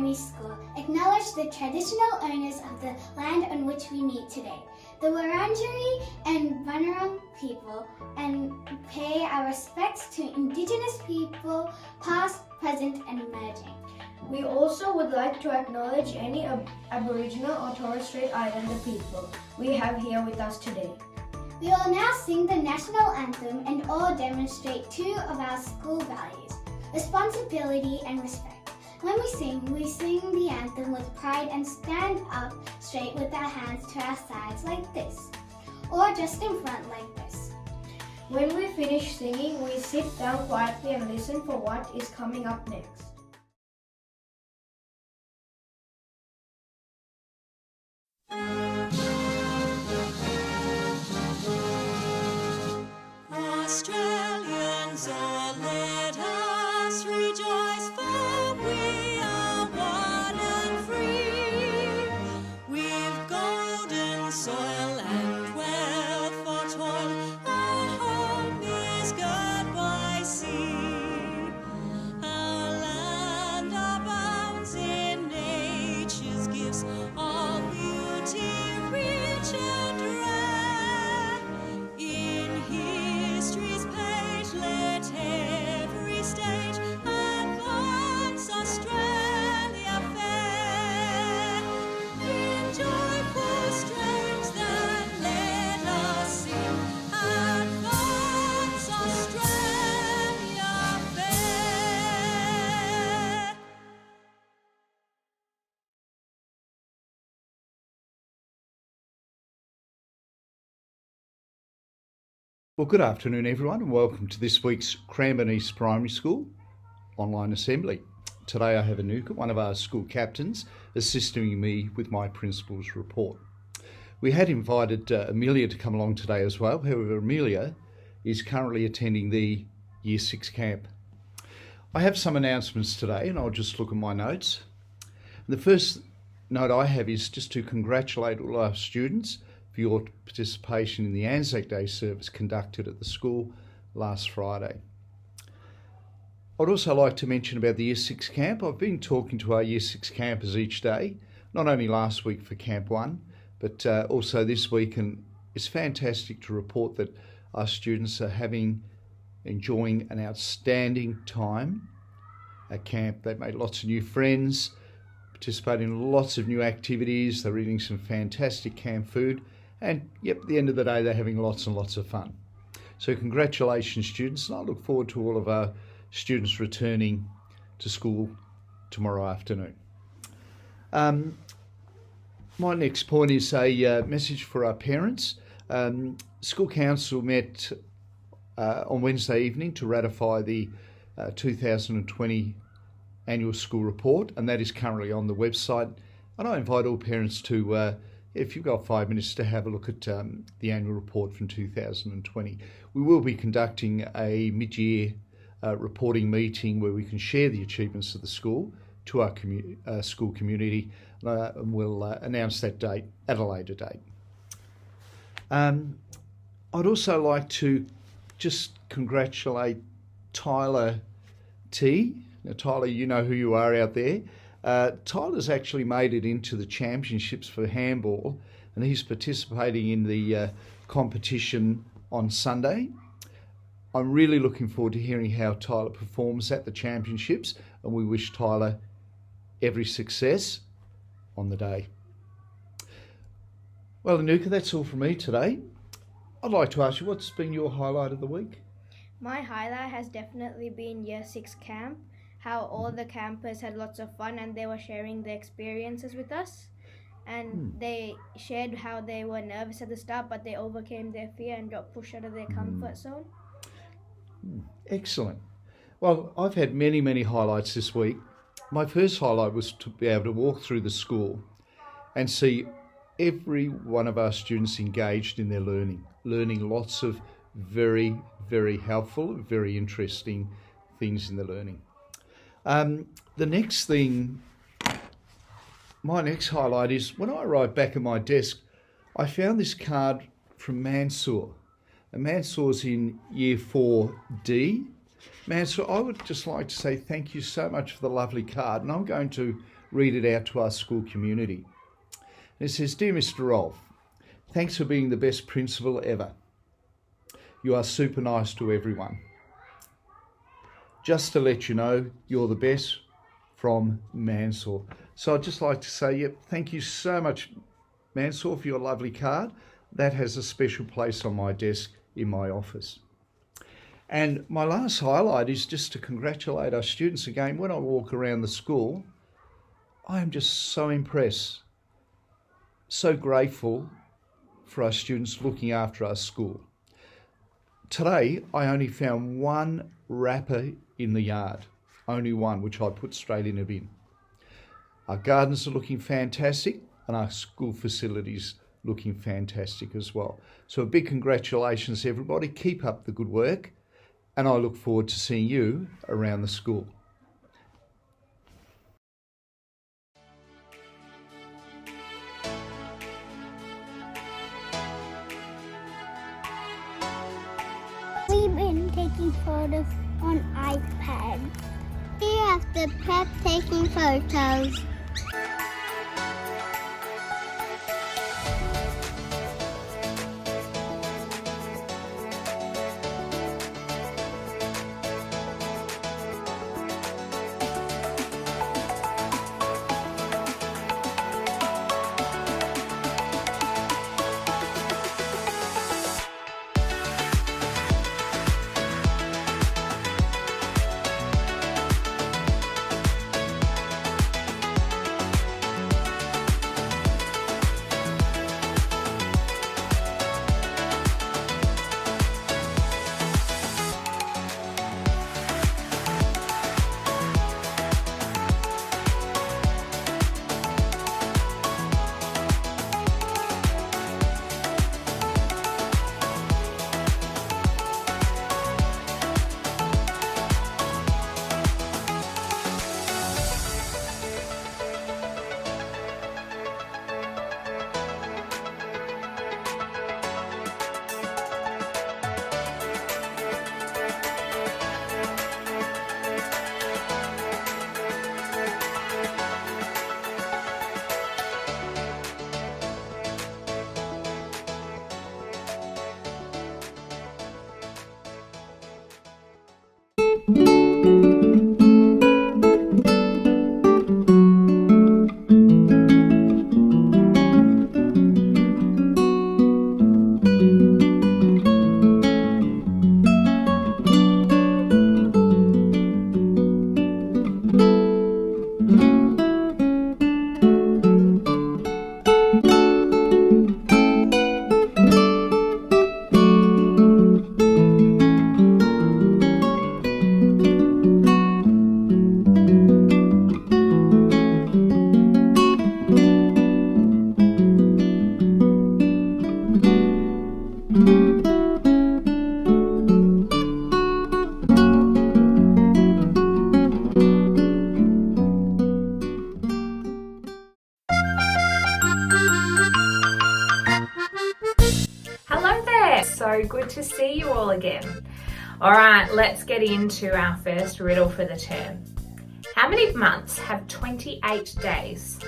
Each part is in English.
Primary School acknowledge the traditional owners of the land on which we meet today, the Wurundjeri and Bunurong people, and pay our respects to Indigenous people, past, present and emerging. We also would like to acknowledge any Aboriginal or Torres Strait Islander people we have here with us today. We will now sing the national anthem and all demonstrate two of our school values, responsibility and respect. When we sing the anthem with pride and stand up straight with our hands to our sides like this, or just in front like this. When we finish singing, we sit down quietly and listen for what is coming up next. Australians, oh, let us rejoice, for we are one and free. We've golden soil and wealth for toil. Our home is girt by sea. Our land abounds in nature's gifts, all beauty rich and rare. In history's page, let every stage advance Australia fair. In joyful strains that let us sing, advance Australia fair. Well, good afternoon everyone and welcome to this week's Cranbourne East Primary School online assembly. Today I have Anuka, one of our school captains, assisting me with my principal's report. We had invited Amelia to come along today as well, however Amelia is currently attending the Year 6 camp. I have some announcements today and I'll just look at my notes. The first note I have is just to congratulate all our students for your participation in the Anzac Day service conducted at the school last Friday. I'd also like to mention about the Year 6 camp. I've been talking to our Year 6 campers each day, not only last week for Camp 1, but also this week, and it's fantastic to report that our students are enjoying an outstanding time at camp. They've made lots of new friends, participated in lots of new activities, they're eating some fantastic camp food, and yep, at the end of the day, they're having lots and lots of fun. So congratulations, students, and I look forward to all of our students returning to school tomorrow afternoon. My next point is a message for our parents. School Council met on Wednesday evening to ratify the 2020 annual school report, and that is currently on the website. And I invite all parents to if you've got 5 minutes to have a look at the annual report from 2020. We will be conducting a mid-year reporting meeting where we can share the achievements of the school to our school community, and we'll announce that date at a later date. I'd also like to just congratulate Tyler T. Now, Tyler, you know who you are out there. Tyler's actually made it into the championships for handball, and he's participating in the competition on Sunday. I'm really looking forward to hearing how Tyler performs at the championships, and we wish Tyler every success on the day. Well, Anuka, that's all from me today. I'd like to ask you, what's been your highlight of the week? My highlight has definitely been Year 6 camp, how all the campers had lots of fun and they were sharing their experiences with us. And they shared how they were nervous at the start, but they overcame their fear and got pushed out of their comfort zone. Excellent. Well, I've had many highlights this week. My first highlight was to be able to walk through the school and see every one of our students engaged in their learning lots of very helpful, very interesting things in the learning. The next thing, my next highlight is when I arrived back at my desk, I found this card from Mansour. And Mansour's in Year 4D. Mansour, I would just like to say thank you so much for the lovely card, and I'm going to read it out to our school community. And it says, "Dear Mr. Rolfe, thanks for being the best principal ever. You are super nice to everyone. Just to let you know, you're the best, from Mansour." So I'd just like to say, thank you so much, Mansour, for your lovely card. That has a special place on my desk in my office. And my last highlight is just to congratulate our students again. When I walk around the school, I am just so impressed, so grateful for our students looking after our school. Today, I only found one wrapper in the yard, only one, which I put straight in a bin. Our gardens are looking fantastic and our school facilities looking fantastic as well. So a big congratulations, everybody. Keep up the good work, and I look forward to seeing you around the school. We've been taking photos on iPad. We have the prep taking photos. So good to see you all again. All right, let's get into our first riddle for the term. How many months have 28 days?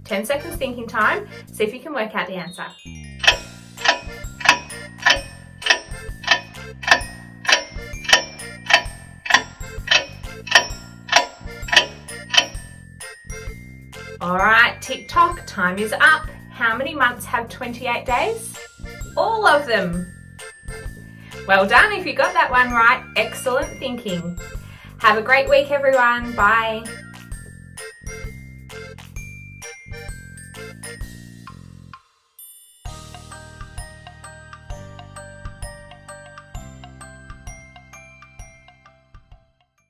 10 seconds thinking time. See if you can work out the answer. All right, tick-tock, time is up. How many months have 28 days? All of them. Well done if you got that one right. Excellent thinking. Have a great week, everyone. Bye.